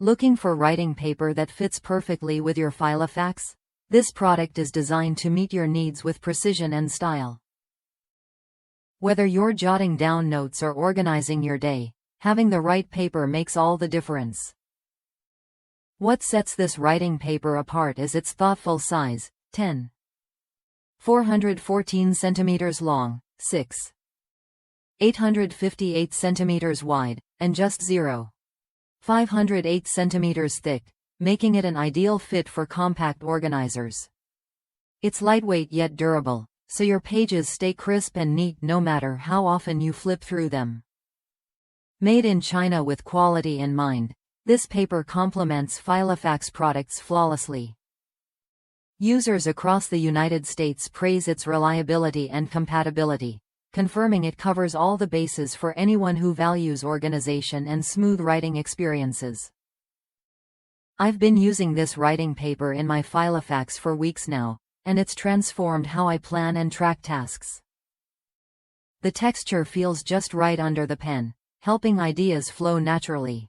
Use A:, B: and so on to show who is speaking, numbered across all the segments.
A: Looking for writing paper that fits perfectly with your Filofax? This product is designed to meet your needs with precision and style. Whether you're jotting down notes or organizing your day, having the right paper makes all the difference. What sets this writing paper apart is its thoughtful size: 414 centimeters long, 858 centimeters wide, and just 508 centimeters thick, making it an ideal fit for compact organizers. It's lightweight yet durable, so your pages stay crisp and neat no matter how often you flip through them. Made in China with quality in mind, this paper complements Filofax products flawlessly. Users across the United States praise its reliability and compatibility, confirming it covers all the bases for anyone who values organization and smooth writing experiences. I've been using this writing paper in my Filofax for weeks now, and it's transformed how I plan and track tasks. The texture feels just right under the pen, helping ideas flow naturally.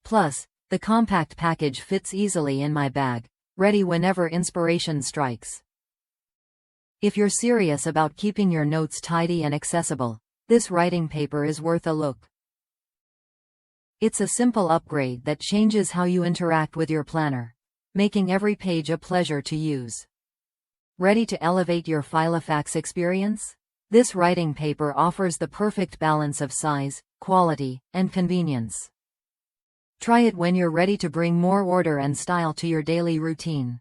A: Plus, the compact package fits easily in my bag, ready whenever inspiration strikes. If you're serious about keeping your notes tidy and accessible, this writing paper is worth a look. It's a simple upgrade that changes how you interact with your planner, making every page a pleasure to use. Ready to elevate your Filofax experience? This writing paper offers the perfect balance of size, quality, and convenience. Try it when you're ready to bring more order and style to your daily routine.